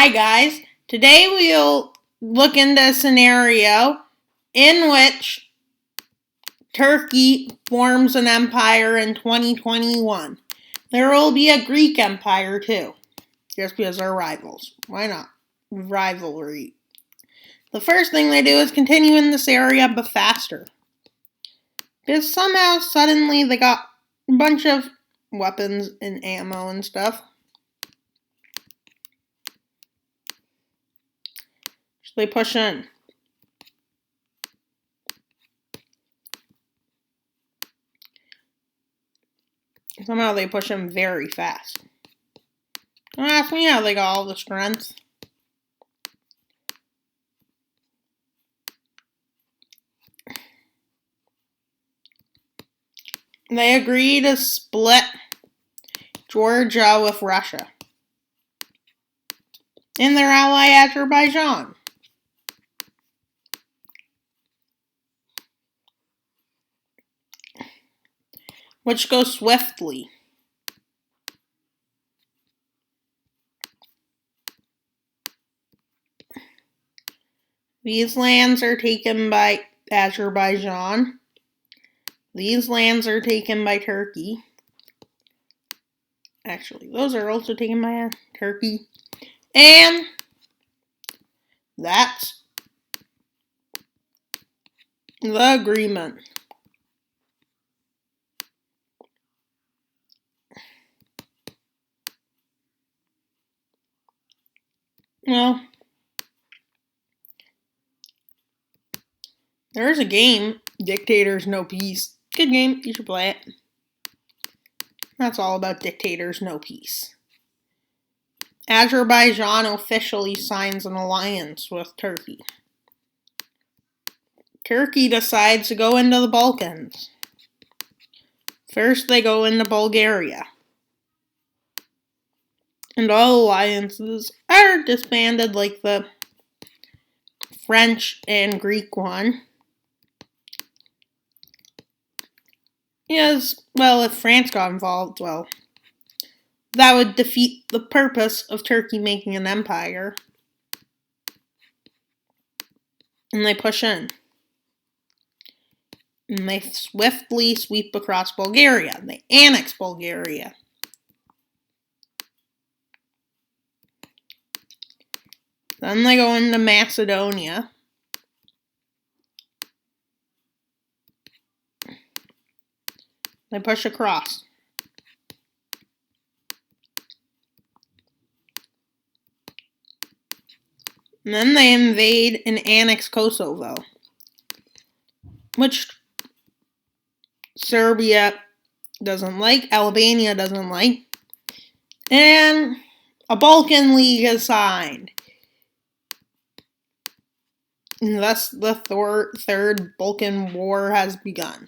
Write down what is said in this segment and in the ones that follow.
Hi guys, today we'll look into a scenario in which Turkey forms an empire in 2021. There will be a Greek empire too, just because they're rivals. Why not? Rivalry. The first thing they do is continue in this area but faster. Because somehow suddenly they got a bunch of weapons and ammo and stuff. So they push in. Somehow they push him very fast. Don't ask me how they got all the strength. They agree to split Georgia with Russia and their ally Azerbaijan. Which goes swiftly. These lands are taken by Azerbaijan. These lands are taken by Turkey. Actually, those are also taken by Turkey. And that's the agreement. Well, there's a game, Dictators No Peace. Good game, you should play it. That's all about Dictators No Peace. Azerbaijan officially signs an alliance with Turkey. Turkey decides to go into the Balkans. First, they go into Bulgaria. And all alliances are disbanded like the French and Greek one. Yes, well, if France got involved, well, that would defeat the purpose of Turkey making an empire. And they push in. And they swiftly sweep across Bulgaria. They annex Bulgaria. Then they go into Macedonia. They push across. And then they invade and annex Kosovo, which Serbia doesn't like, Albania doesn't like, and a Balkan League is signed. And thus the Third Balkan War has begun.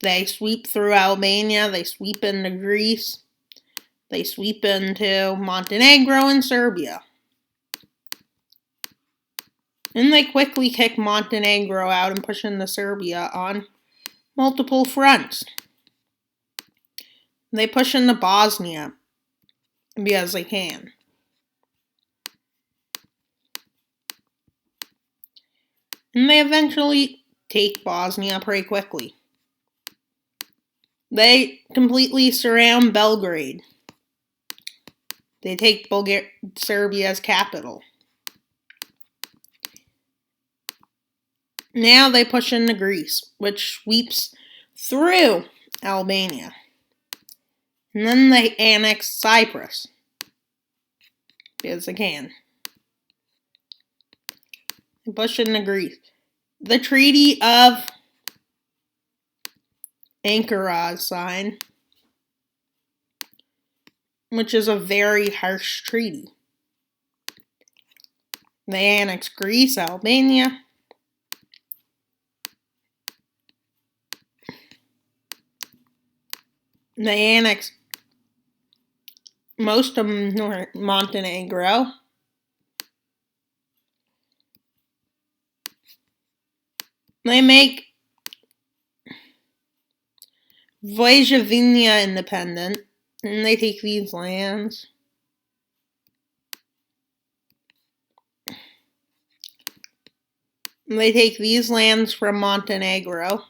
They sweep through Albania, they sweep into Greece, they sweep into Montenegro and Serbia. And they quickly kick Montenegro out and push into Serbia on multiple fronts. They push into Bosnia because they can. And they eventually take Bosnia pretty quickly. They completely surround Belgrade. They take Serbia's capital. Now they push into Greece, which sweeps through Albania. And then they annex Cyprus. Because they can. They push into Greece. The Treaty of Ankara is signed, which is a very harsh treaty. They annex Greece, Albania. They annex most of Montenegro. They make Vojvodina independent. And they take these lands. And they take these lands from Montenegro.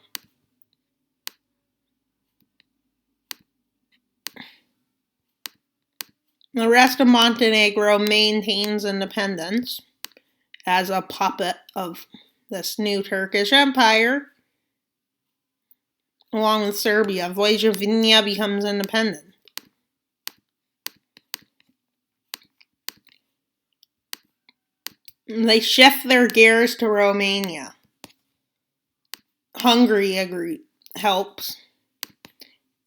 The rest of Montenegro maintains independence as a puppet of this new Turkish Empire. Along with Serbia, Vojvodina becomes independent. They shift their gears to Romania. Hungary helps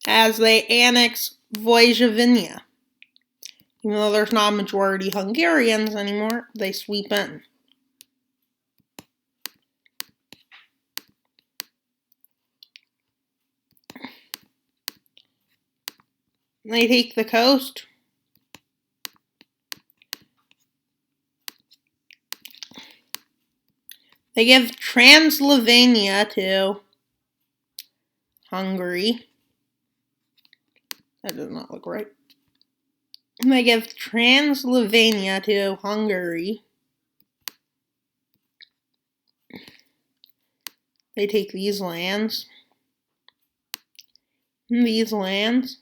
as they annex Vojvodina. Even though there's not a majority Hungarians anymore, they sweep in. They take the coast. They give Transylvania to Hungary. That does not look right. They give Transylvania to Hungary. They take these lands. And these lands.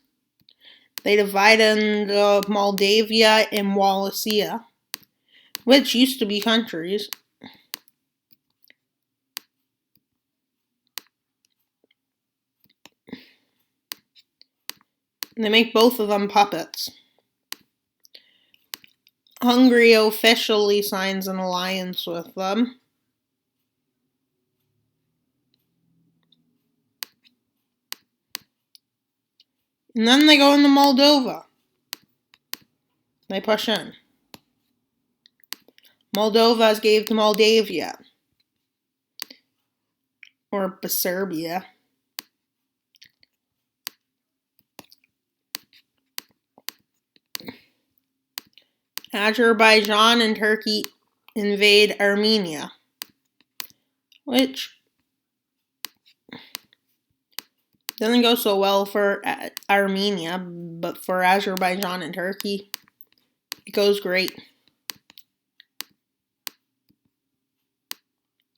They divide into Moldavia and Wallachia, which used to be countries. They make both of them puppets. Hungary officially signs an alliance with them. And then they go into Moldova. They push in. Moldova is gave to Moldavia. Or Serbia. Azerbaijan and Turkey invade Armenia, which doesn't go so well for Armenia, but for Azerbaijan and Turkey, it goes great.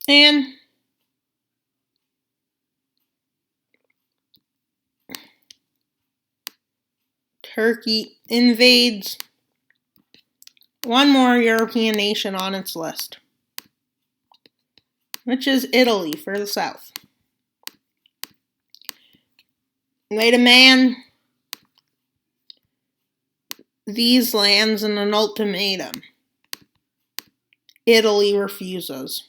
And Turkey invades one more European nation on its list, which is Italy for the south. They demand these lands in an ultimatum. Italy refuses,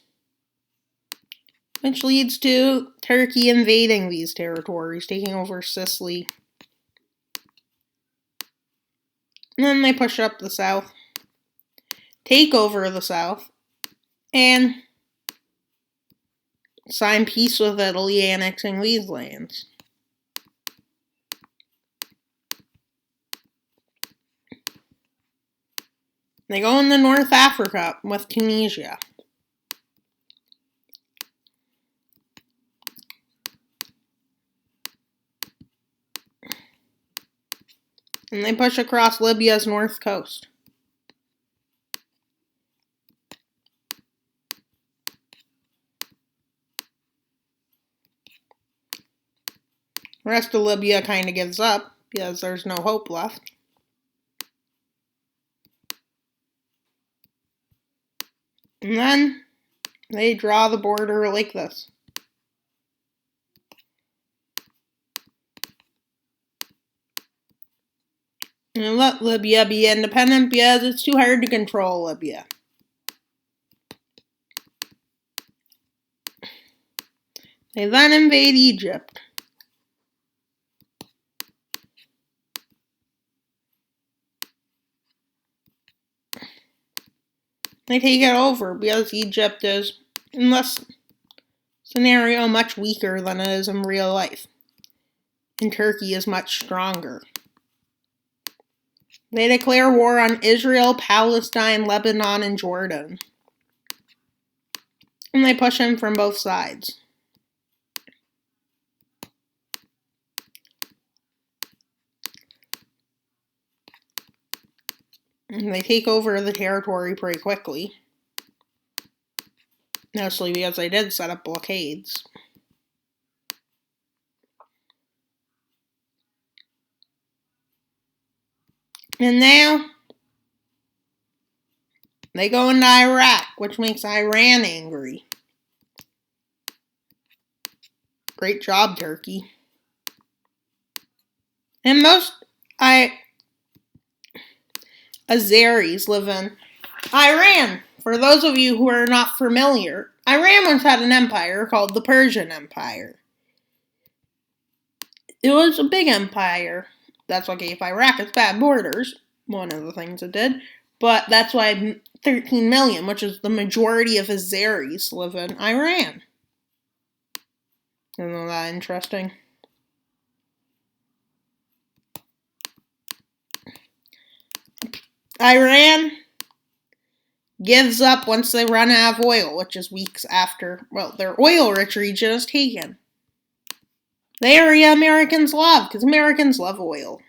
which leads to Turkey invading these territories, taking over Sicily. And then they push up the south, take over the south, and sign peace with Italy, annexing these lands. They go into North Africa with Tunisia. And they push across Libya's north coast. The rest of Libya kind of gives up because there's no hope left. And then they draw the border like this. And let Libya be independent because it's too hard to control Libya. They then invade Egypt. They take it over because Egypt is, in this scenario, much weaker than it is in real life. And Turkey is much stronger. They declare war on Israel, Palestine, Lebanon, and Jordan. And they push in from both sides. And they take over the territory pretty quickly. Mostly because they did set up blockades. And now they go into Iraq, which makes Iran angry. Great job, Turkey. And most Azeris live in Iran. For those of you who are not familiar, Iran once had an empire called the Persian Empire. It was a big empire. That's what gave Iraq its bad borders. One of the things it did. But that's why 13 million, which is the majority of Azeris, live in Iran. Isn't that interesting? Iran gives up once they run out of oil, which is weeks after, their oil-rich region is taken. The area Americans love, because Americans love oil.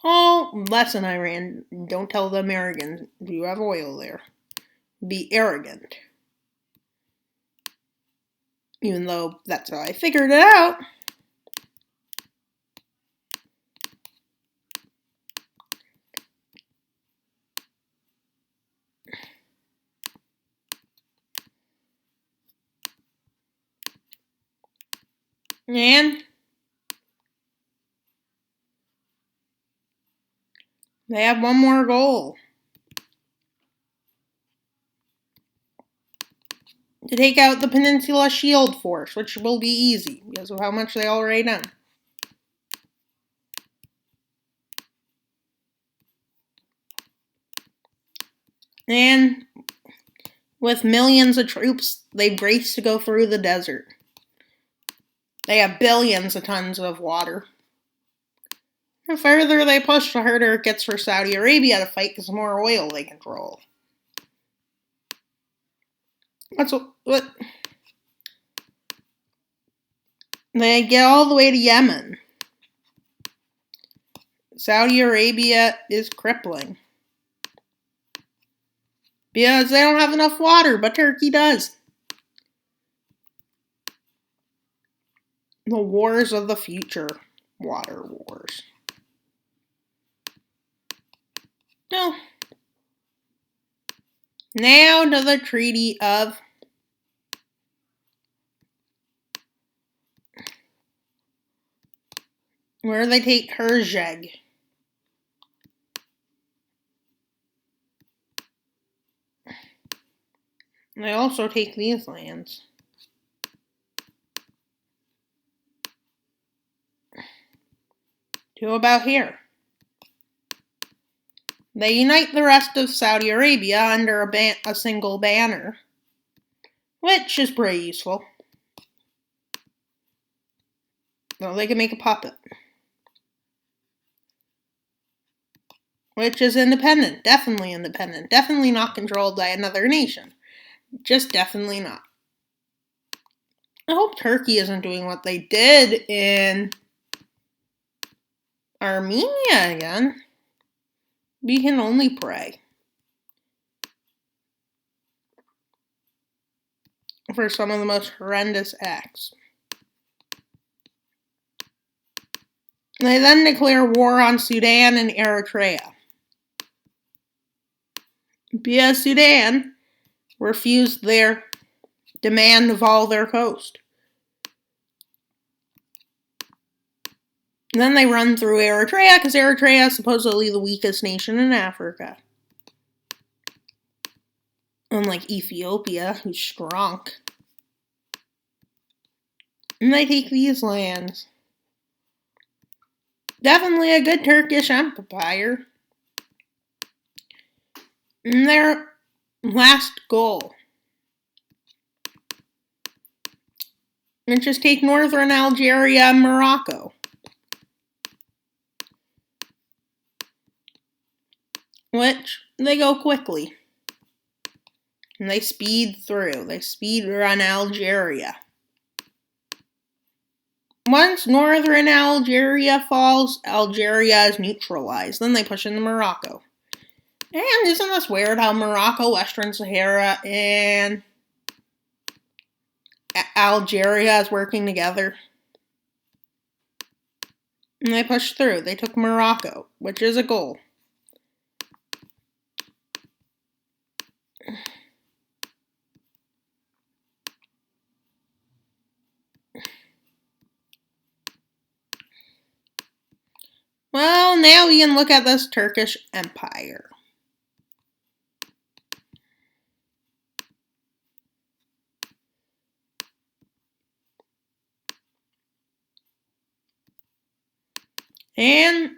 Oh, lesson, Iran. Don't tell the Americans you have oil there. Be arrogant. Even though that's how I figured it out. And they have one more goal. To take out the Peninsula Shield Force, which will be easy because of how much they already done. And with millions of troops, they've raced to go through the desert. They have billions of tons of water. The further they push, the harder it gets for Saudi Arabia to fight because the more oil they control. That's what they get all the way to Yemen. Saudi Arabia is crippling. Because they don't have enough water, but Turkey does. The wars of the future. Water wars. No. Now to the Treaty of where they take Herzeg. They also take these lands. To about here. They unite the rest of Saudi Arabia under a single banner, which is pretty useful. So they can make a puppet. Which is independent. Definitely independent. Definitely not controlled by another nation. Just definitely not. I hope Turkey isn't doing what they did in Armenia again. We can only pray for some of the most horrendous acts. They then declare war on Sudan and Eritrea. Because Sudan refused their demand of all their coast. And then they run through Eritrea, because Eritrea is supposedly the weakest nation in Africa. Unlike Ethiopia, who's strong. And they take these lands. Definitely a good Turkish empire. And their last goal. And just take northern Algeria and Morocco. Which, they go quickly. And they speed through. They speed run Algeria. Once northern Algeria falls, Algeria is neutralized. Then they push into Morocco. And isn't this weird how Morocco, Western Sahara, and Algeria is working together? And they pushed through. They took Morocco, which is a goal. Well, now we can look at this Turkish Empire. And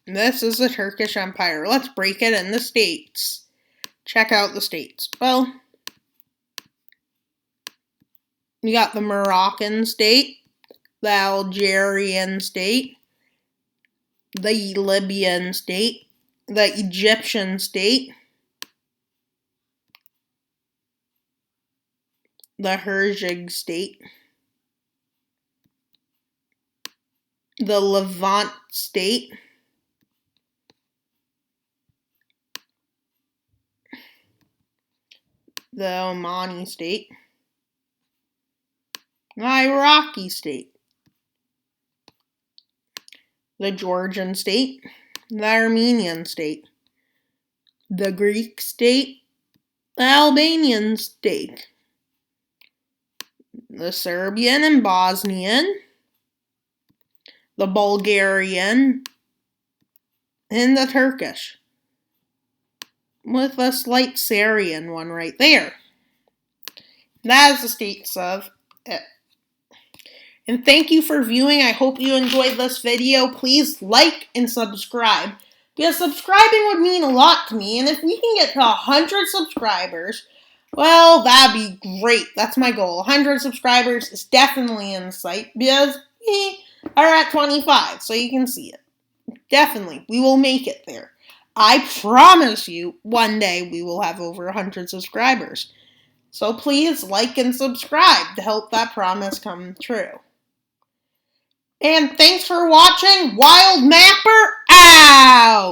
this is the Turkish Empire. Let's break it into states. Check out the states. Well, you got the Moroccan state, the Algerian state, the Libyan state, the Egyptian state, the Hurjig state, the Levant state, the Omani state, the Iraqi state, the Georgian state, the Armenian state, the Greek state, the Albanian state, the Serbian and Bosnian, the Bulgarian, and the Turkish, with a slight Syrian one right there. That is the states of it. And thank you for viewing. I hope you enjoyed this video. Please like and subscribe, because subscribing would mean a lot to me. And if we can get to 100 subscribers, well, that'd be great. That's my goal. 100 subscribers is definitely in sight, because we are at 25, so you can see it. Definitely, we will make it there. I promise you, one day we will have over 100 subscribers. So please like and subscribe to help that promise come true. And thanks for watching. Wild Mapper out!